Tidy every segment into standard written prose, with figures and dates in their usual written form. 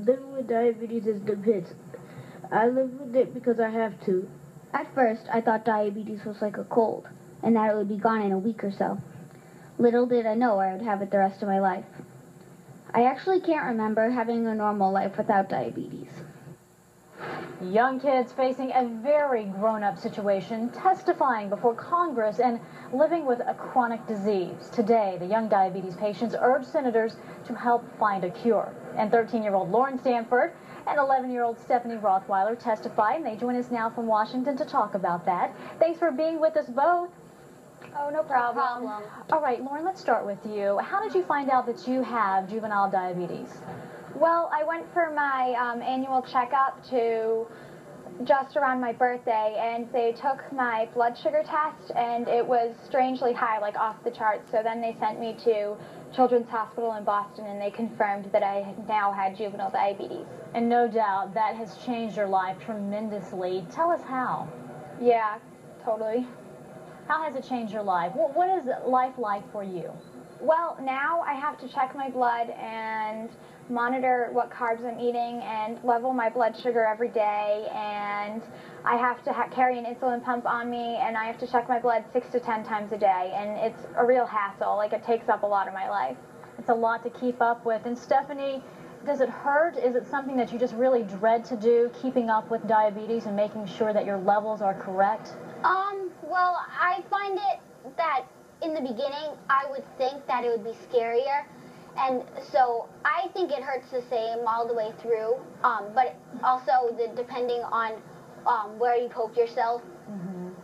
living with diabetes is the pits. I live with it because I have to. At first, I thought diabetes was like a cold, and that it would be gone in a week or so. Little did I know I would have it the rest of my life. I actually can't remember having a normal life without diabetes. Young kids facing a very grown-up situation, testifying before Congress and living with a chronic disease. Today, the young diabetes patients urge senators to help find a cure. And 13-year-old Lauren Stanfod and 11-year-old Stephanie Rothweiler testified, and they join us now from Washington to talk about that. Thanks for being with us both. Oh, no problem. All right, Lauren, let's start with you. How did you find out that you have juvenile diabetes? Well, I went for my annual checkup to just around my birthday, and they took my blood sugar test, and it was strangely high, like off the charts. So then they sent me to Children's Hospital in Boston, and they confirmed that I now had juvenile diabetes. And no doubt that has changed your life tremendously. Tell us how. Yeah, totally. How has it changed your life? What is life like for you? Well, now I have to check my blood and monitor what carbs I'm eating and level my blood sugar every day, and I have to carry an insulin pump on me, and I have to check my blood 6 to 10 times a day, and it's a real hassle. Like, it takes up a lot of my life. It's a lot to keep up with. And Stephanie, does it hurt? Is it something that you just really dread to do, keeping up with diabetes and making sure that your levels are correct? Well, I find it that in the beginning, I would think that it would be scarier, and so I think it hurts the same all the way through, but also depending on where you poke yourself.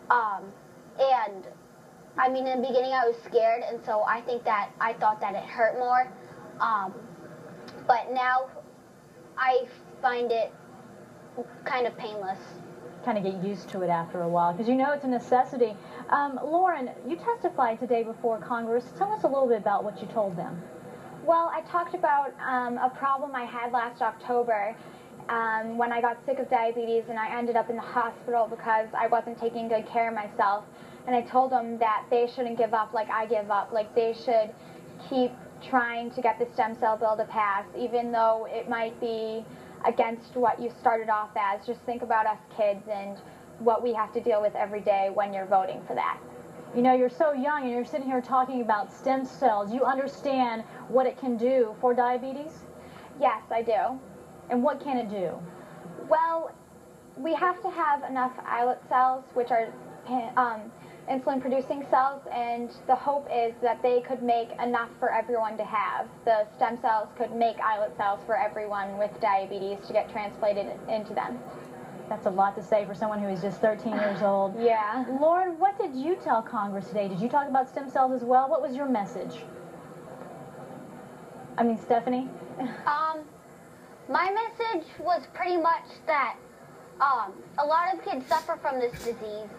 And I mean, in the beginning I was scared, and so I thought that it hurt more, but now I find it kind of painless. Kind of get used to it after a while, because you know it's a necessity. Lauren, you testified today before Congress. Tell us a little bit about what you told them. Well, I talked about a problem I had last October when I got sick of diabetes, and I ended up in the hospital because I wasn't taking good care of myself. And I told them that they shouldn't give up like I give up. Like, they should keep trying to get the stem cell bill to pass, even though it might be against what you started off as. Just think about us kids and what we have to deal with every day when you're voting for that. You know, you're so young and you're sitting here talking about stem cells. You understand what it can do for diabetes? Yes, I do. And what can it do? Well, we have to have enough islet cells, which are insulin-producing cells, and the hope is that they could make enough for everyone to have. The stem cells could make islet cells for everyone with diabetes to get transplanted into them. That's a lot to say for someone who is just 13 years old. Yeah. Lauren, what did you tell Congress today? Did you talk about stem cells as well? What was your message? I mean, Stephanie? My message was pretty much that a lot of kids suffer from this disease,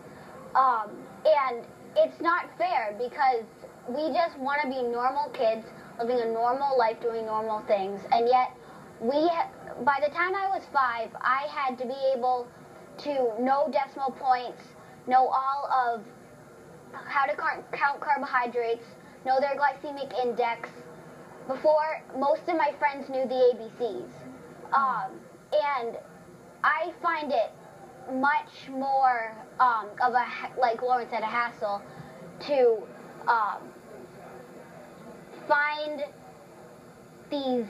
and it's not fair because we just want to be normal kids, living a normal life, doing normal things, and yet by the time I was 5, I had to be able to know decimal points, know all of how to count carbohydrates, know their glycemic index, before most of my friends knew the ABCs. And I find it much more of a, like Lauren said, a hassle to find these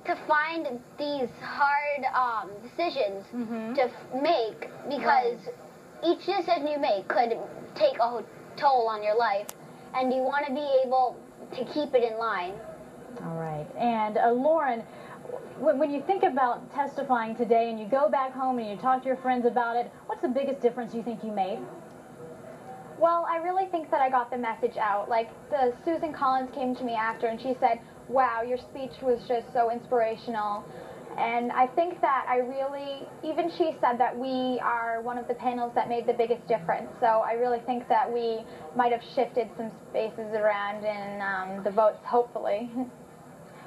to find these hard decisions to make, because each decision you make could take a toll on your life, and you want to be able to keep it in line. All right. And Lauren, when you think about testifying today and you go back home and you talk to your friends about it, what's the biggest difference you think you made? Well, I really think that I got the message out. Like, Susan Collins came to me after and she said, wow, your speech was just so inspirational. And I think that even she said that we are one of the panels that made the biggest difference. So I really think that we might have shifted some spaces around in the votes, hopefully.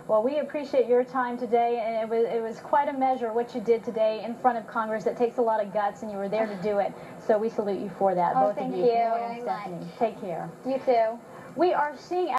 Well, we appreciate your time today, and it was quite a measure what you did today in front of Congress. It takes a lot of guts, and you were there to do it. So we salute you for that, Oh, both thank of you. you. Lauren and Stephanie. Take care. You too. We are seeing